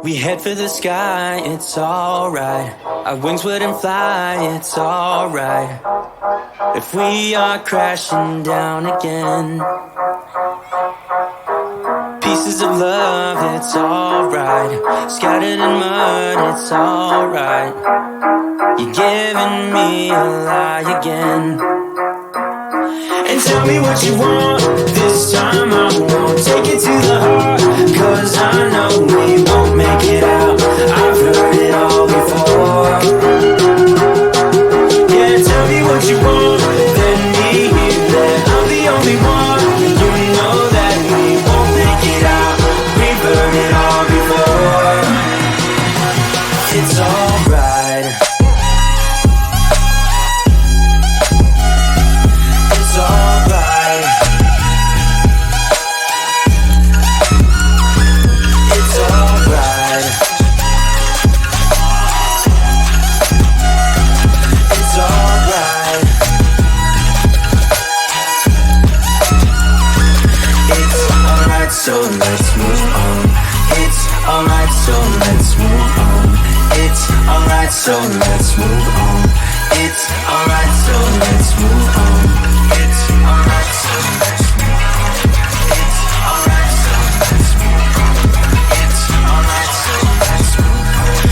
We head for the sky, it's alright. Our wings wouldn't fly, it's alright. If we are crashing down again, pieces of love, it's alright. Scattered in mud, it's alright. You're giving me a lie again. And tell me what you want, this time I won't take it to the heart. Cause I know we won't make it out, I've heard it all before. Yeah, tell me what you want, let me hear that I'm the only one. You know that we won't make it out, we've heard it all before. It's alright. It's alright. It's alright. It's alright. It's alright, so let's move on. It's alright, so let's move on. It's alright, so let's move on. It's alright, so let's move on. It's alright, so let's move on. It's alright, so let's move on. It's alright, so let's move on.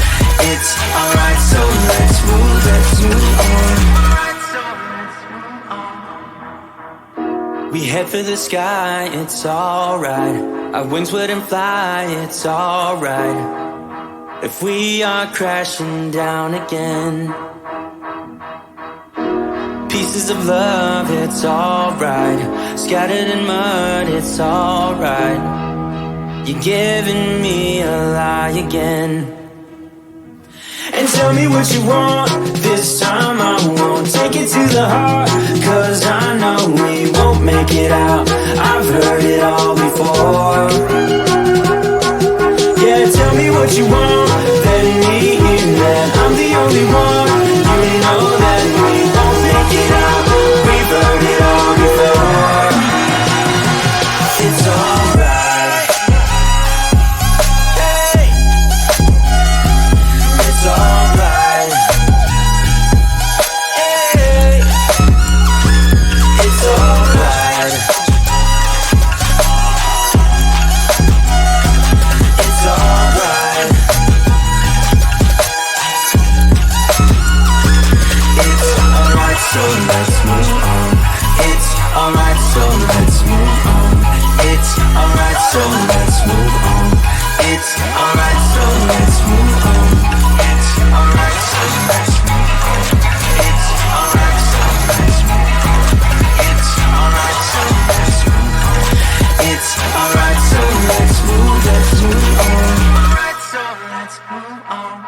It's alright, so let's move on. We head for the sky, it's alright. Our wings wouldn't fly, it's alright. If we are crashing down again, pieces of love, it's alright. Scattered in mud, it's alright. You're giving me a lie again. And tell me what you want, this time I won't take it to the heart. Cause I know we won't make it out, I've heard it all before. Yeah, tell me what you want, let me hear that I'm the only one. You know that we won't make it out, we've heard it all before. It's alright. Hey, it's alright. Hey, it's alright. It's alright. It's alright, so let's move on. It's alright, so let's move on. It's alright, so let's move on. It's alright, so let's move on. It's alright, so let's move on. It's alright, so let's move on. It's alright, so let's move on. It's alright, so let's move on. Alright, so let's move on.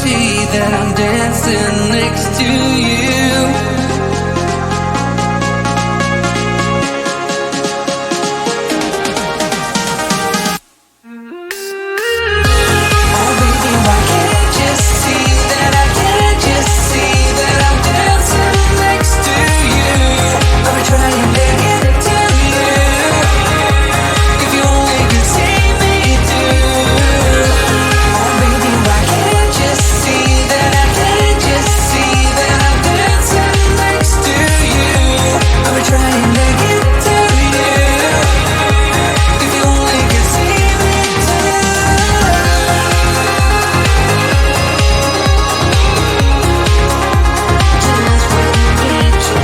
see that I'm dancing next to you. Oh baby, why can't you see that I can't just see that I'm dancing next to you? I'm trying to get it to you. If you only could see me do. Oh baby, why can't you see that I can't just see that I'm dancing next to you? I'm trying to get it to you. If you only could see me do. Just when you need to.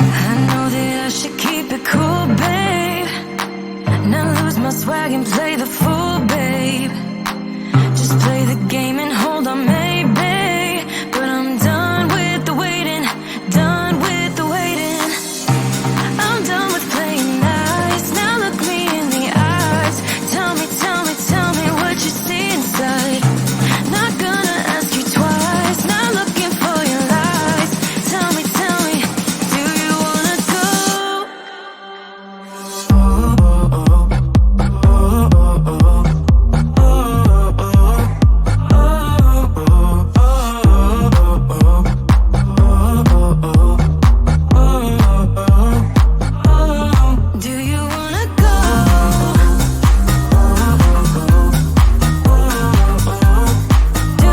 I know that I should keep it cool, babe. Not lose my swag and play the fool, babe. Just play the game and hold on, maybe. But I'm done with the waiting, done with the waiting. I'm done with playing nice. Now look me in the eyes. Tell me, tell me, tell me what you see inside. Not gonna ask you twice. Not looking for your lies. Tell me, do you wanna go? Do you wanna go? Do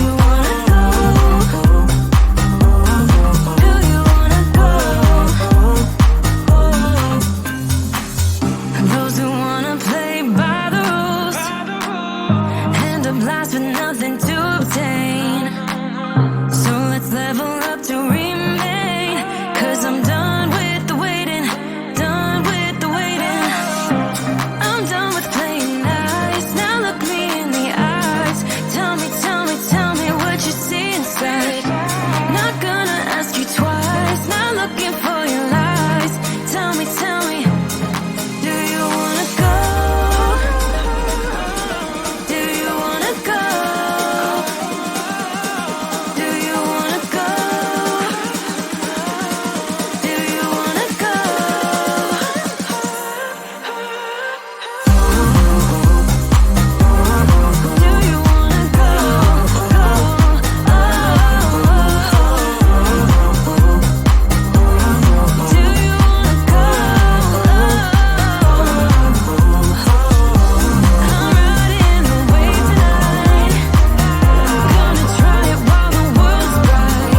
you wanna go? Do you wanna go? Those who wanna play by the rules end up last with nothing to obtain. So let's level up to remain. 'Cause I'm done with the waiting, done with the waiting. I'm done with playing nice. Now look me in the eyes. Tell me, tell me what you see inside. Not gonna ask you twice. Not looking for your lies. Tell me, do you wanna go? Do you wanna go? Do you wanna go? Do you wanna go? Do you wanna go? Do you wanna go? I'm riding the wave tonight. Gonna try it while the world's bright.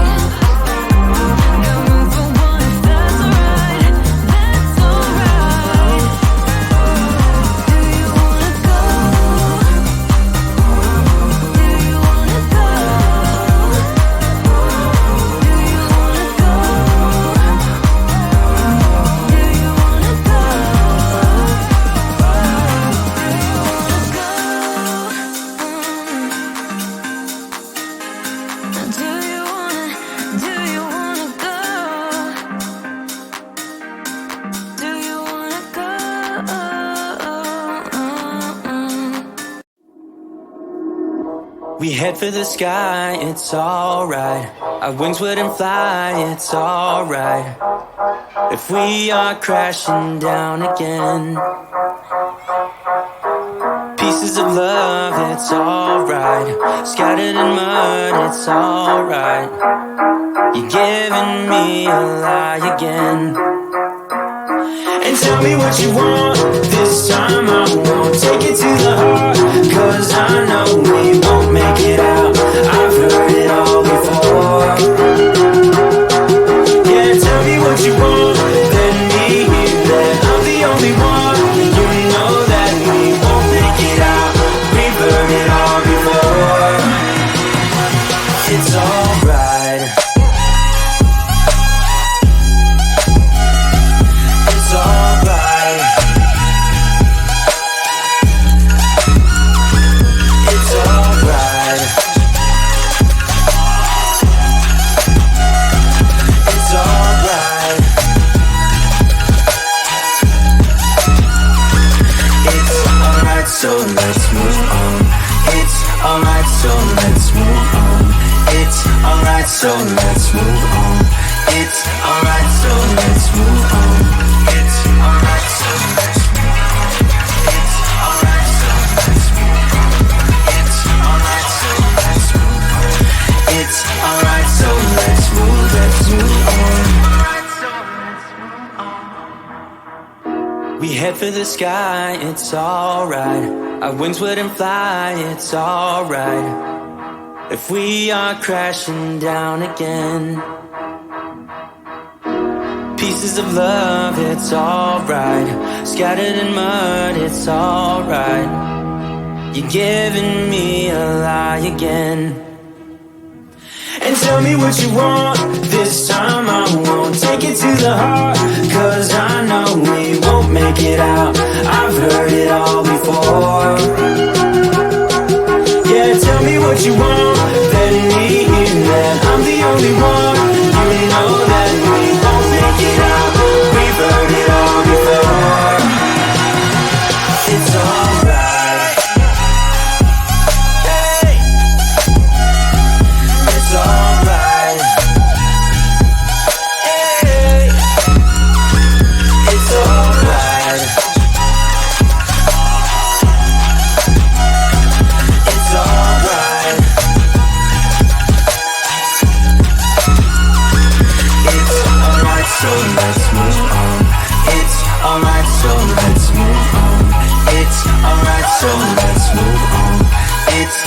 Got room for one if that's alright. That's alright. Do you wanna go? Do you wanna go? Do you wanna go? Do you wanna go? Do you wanna go? Do you wanna go? We head for the sky, it's alright. Our wings wouldn't fly, it's alright. If we are crashing down again, pieces of love, it's alright. Scattered in mud, it's alright. You're giving me a lie again. And tell me what you want, this time I won't take it to the heart. 'Cause I know we won't make it out. I've heard it all before. Yeah, tell me what you want, let me hear that I'm the only one. You know that we won't make it out. We've heard it all before. It's alright. It's alright. so let's move on. It's alright, so let's move on. It's alright, so let's move on. It's alright, so let's move on. It's alright, so let's move on. It's alright, so let's move on. It's alright, so let's move on. It's alright, so let's move on. We head for the sky, it's alright. Our wings wouldn't fly, it's alright. If we are crashing down again, pieces of love, it's alright. Scattered in mud, it's alright. You're giving me a lie again. And tell me what you want, this time I won't take it to the heart, 'cause I know we won't make it out. I've heard it all before. Yeah, tell me what you want, let me hear that I'm the only one. You know that we won't make it out. We've heard it all before. It's alright. Hey, it's alright. Hey, it's alright. It's alright. It's alright, so let's move on. It's alright, so let's move on. It's alright, so let's move on. It's